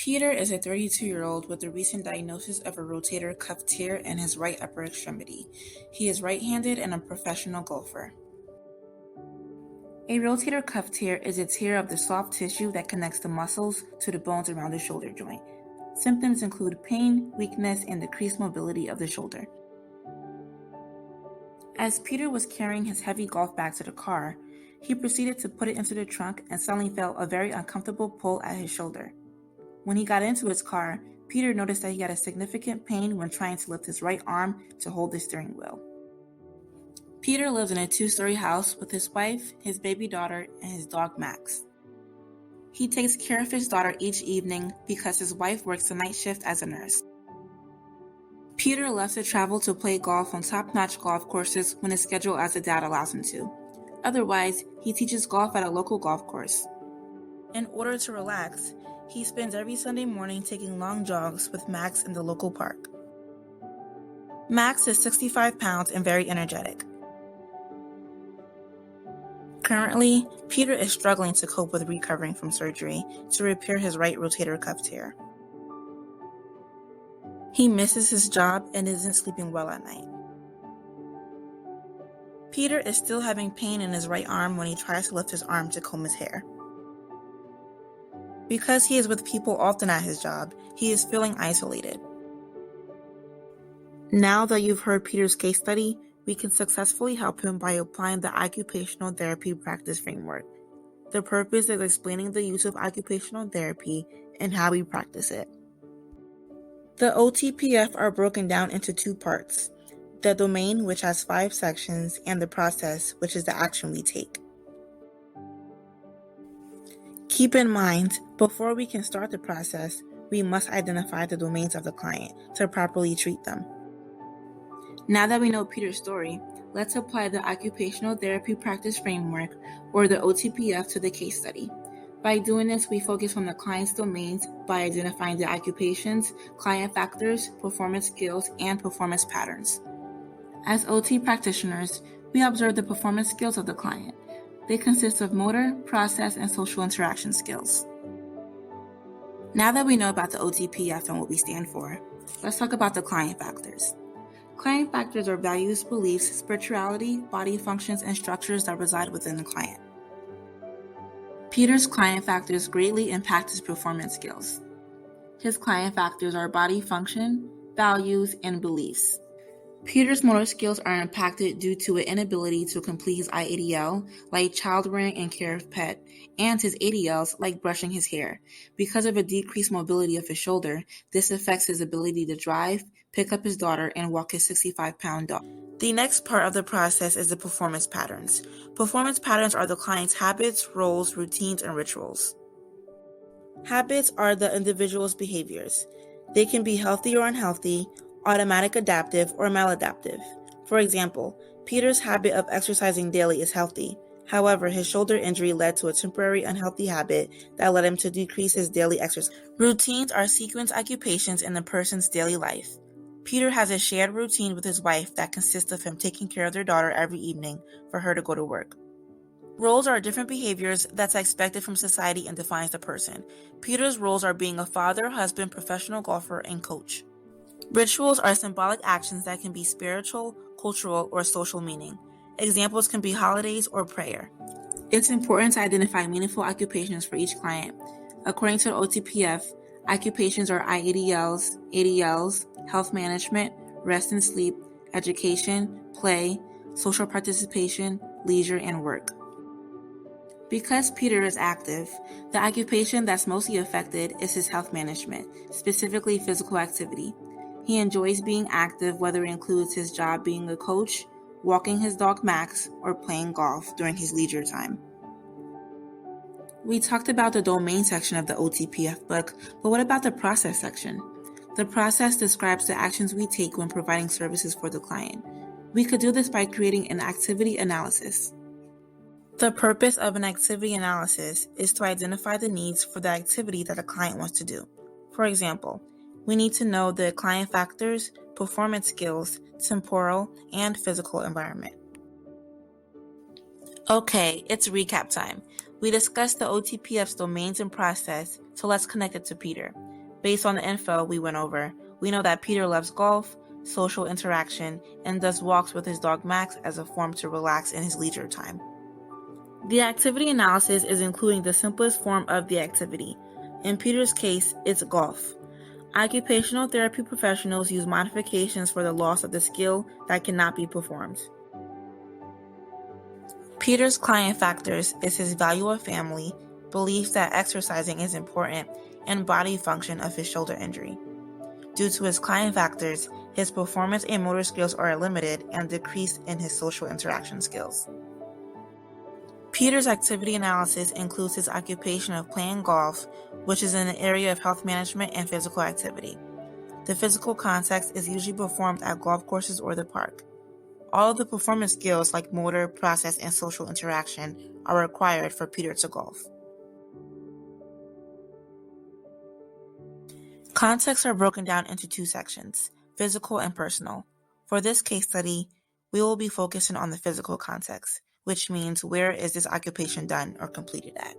Peter is a 32-year-old with a recent diagnosis of a rotator cuff tear in his right upper extremity. He is right-handed and a professional golfer. A rotator cuff tear is a tear of the soft tissue that connects the muscles to the bones around the shoulder joint. Symptoms include pain, weakness, and decreased mobility of the shoulder. As Peter was carrying his heavy golf bag to the car, he proceeded to put it into the trunk and suddenly felt a very uncomfortable pull at his shoulder. When he got into his car, Peter noticed that he had a significant pain when trying to lift his right arm to hold the steering wheel. Peter lives in a 2-story house with his wife, his baby daughter, and his dog Max. He takes care of his daughter each evening because his wife works the night shift as a nurse. Peter loves to travel to play golf on top-notch golf courses when his schedule as a dad allows him to. Otherwise, he teaches golf at a local golf course. In order to relax, he spends every Sunday morning taking long jogs with Max in the local park. Max is 65 pounds and very energetic. Currently, Peter is struggling to cope with recovering from surgery to repair his right rotator cuff tear. He misses his job and isn't sleeping well at night. Peter is still having pain in his right arm when he tries to lift his arm to comb his hair. Because he is with people often at his job, he is feeling isolated. Now that you've heard Peter's case study, we can successfully help him by applying the occupational therapy practice framework. The purpose is explaining the use of occupational therapy and how we practice it. The OTPF are broken down into 2 parts: the domain, which has 5 sections, and the process, which is the action we take. Keep in mind, before we can start the process, we must identify the domains of the client to properly treat them. Now that we know Peter's story, let's apply the Occupational Therapy Practice Framework, or the OTPF, to the case study. By doing this, we focus on the client's domains by identifying the occupations, client factors, performance skills, and performance patterns. As OT practitioners, we observe the performance skills of the client. They consist of motor, process, and social interaction skills. Now that we know about the OTPF and what we stand for, let's talk about the client factors. Client factors are values, beliefs, spirituality, body functions, and structures that reside within the client. Peter's client factors greatly impact his performance skills. His client factors are body function, values, and beliefs. Peter's motor skills are impacted due to an inability to complete his IADL, like child rearing and care of pet, and his ADLs, like brushing his hair. Because of a decreased mobility of his shoulder, this affects his ability to drive, pick up his daughter, and walk his 65-pound dog. The next part of the process is the performance patterns. Performance patterns are the client's habits, roles, routines, and rituals. Habits are the individual's behaviors. They can be healthy or unhealthy, automatic adaptive, or maladaptive. For example, Peter's habit of exercising daily is healthy. However, his shoulder injury led to a temporary unhealthy habit that led him to decrease his daily exercise. Routines are sequence occupations in the person's daily life. Peter has a shared routine with his wife that consists of him taking care of their daughter every evening for her to go to work. Roles are different behaviors that's expected from society and defines the person. Peter's roles are being a father, husband, professional golfer, and coach. Rituals are symbolic actions that can be spiritual, cultural, or social meaning. Examples can be holidays or prayer. It's important to identify meaningful occupations for each client. According to the OTPF, occupations are IADLs, ADLs, health management, rest and sleep, education, play, social participation, leisure, and work. Because Peter is active, the occupation that's mostly affected is his health management, specifically physical activity. He enjoys being active, whether it includes his job being a coach, walking his dog Max, or playing golf during his leisure time. We talked about the domain section of the OTPF book, but what about the process section? The process describes the actions we take when providing services for the client. We could do this by creating an activity analysis. The purpose of an activity analysis is to identify the needs for the activity that a client wants to do. For example, we need to know the client factors, performance skills, temporal, and physical environment. Okay, it's recap time. We discussed the OTPF's domains and process, so let's connect it to Peter. Based on the info we went over, we know that Peter loves golf, social interaction, and does walks with his dog Max as a form to relax in his leisure time. The activity analysis is including the simplest form of the activity. In Peter's case, it's golf. Occupational therapy professionals use modifications for the loss of the skill that cannot be performed. Peter's client factors is his value of family, beliefs that exercising is important, and body function of his shoulder injury. Due to his client factors, his performance and motor skills are limited and decreased in his social interaction skills. Peter's activity analysis includes his occupation of playing golf, which is in the area of health management and physical activity. The physical context is usually performed at golf courses or the park. All of the performance skills like motor, process, and social interaction are required for Peter to golf. Contexts are broken down into two sections, physical and personal. For this case study, we will be focusing on the physical context, which means where is this occupation done or completed at.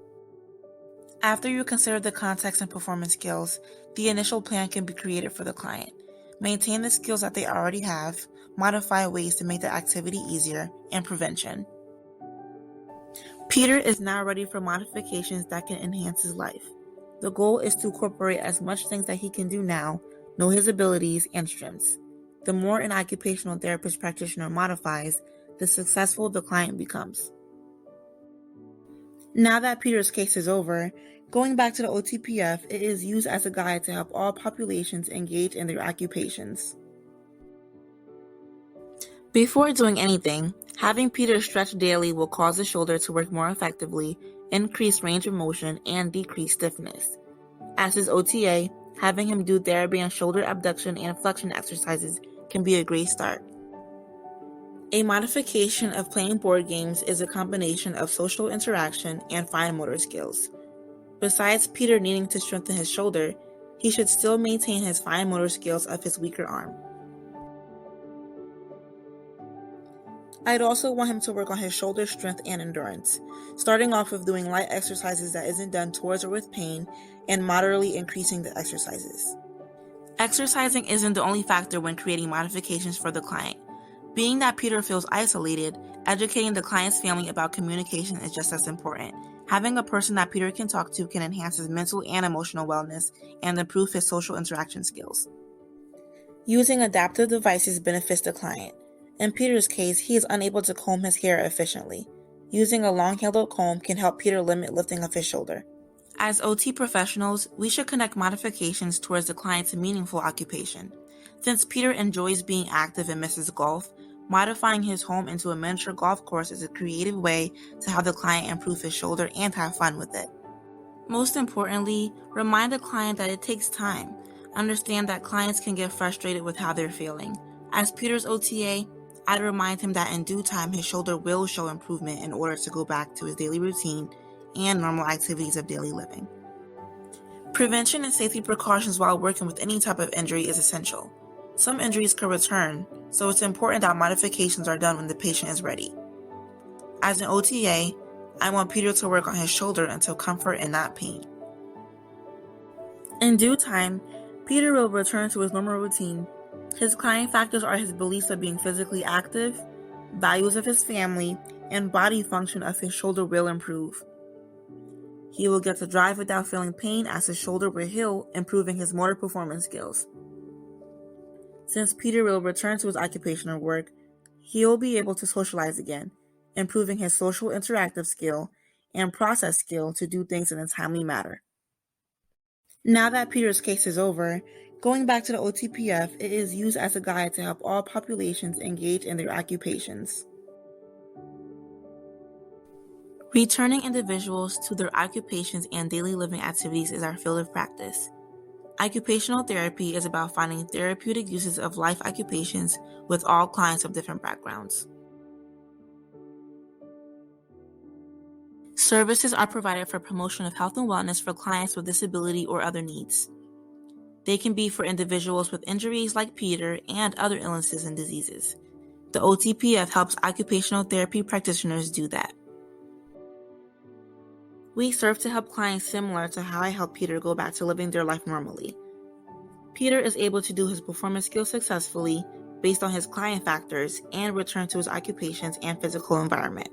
After you consider the context and performance skills, the initial plan can be created for the client. Maintain the skills that they already have, modify ways to make the activity easier, and prevention. Peter is now ready for modifications that can enhance his life. The goal is to incorporate as much things that he can do now, know his abilities and strengths. The more an occupational therapist practitioner modifies, the successful the client becomes. Now that Peter's case is over, going back to the OTPF, it is used as a guide to help all populations engage in their occupations. Before doing anything, having Peter stretch daily will cause the shoulder to work more effectively, increase range of motion, and decrease stiffness. As his OTA, having him do TheraBand shoulder abduction and flexion exercises can be a great start. A modification of playing board games is a combination of social interaction and fine motor skills. Besides Peter needing to strengthen his shoulder, he should still maintain his fine motor skills of his weaker arm. I'd also want him to work on his shoulder strength and endurance, starting off with doing light exercises that isn't done towards or with pain, and moderately increasing the exercises. Exercising isn't the only factor when creating modifications for the client. Being that Peter feels isolated, educating the client's family about communication is just as important. Having a person that Peter can talk to can enhance his mental and emotional wellness and improve his social interaction skills. Using adaptive devices benefits the client. In Peter's case, he is unable to comb his hair efficiently. Using a long-handled comb can help Peter limit lifting of his shoulder. As OT professionals, we should connect modifications towards the client's meaningful occupation. Since Peter enjoys being active and misses golf, modifying his home into a miniature golf course is a creative way to have the client improve his shoulder and have fun with it. Most importantly, remind the client that it takes time. Understand that clients can get frustrated with how they're feeling. As Peter's OTA, I'd remind him that in due time his shoulder will show improvement in order to go back to his daily routine and normal activities of daily living. Prevention and safety precautions while working with any type of injury is essential. Some injuries could return, so it's important that modifications are done when the patient is ready. As an OTA, I want Peter to work on his shoulder until comfort and not pain. In due time, Peter will return to his normal routine. His client factors are his beliefs of being physically active, values of his family, and body function of his shoulder will improve. He will get to drive without feeling pain as his shoulder will heal, improving his motor performance skills. Since Peter will return to his occupational work, he will be able to socialize again, improving his social interactive skill and process skill to do things in a timely manner. Now that Peter's case is over, going back to the OTPF, it is used as a guide to help all populations engage in their occupations. Returning individuals to their occupations and daily living activities is our field of practice. Occupational therapy is about finding therapeutic uses of life occupations with all clients of different backgrounds. Services are provided for promotion of health and wellness for clients with disability or other needs. They can be for individuals with injuries like Peter and other illnesses and diseases. The OTPF helps occupational therapy practitioners do that. We serve to help clients similar to how I helped Peter go back to living their life normally. Peter is able to do his performance skills successfully based on his client factors and return to his occupations and physical environment.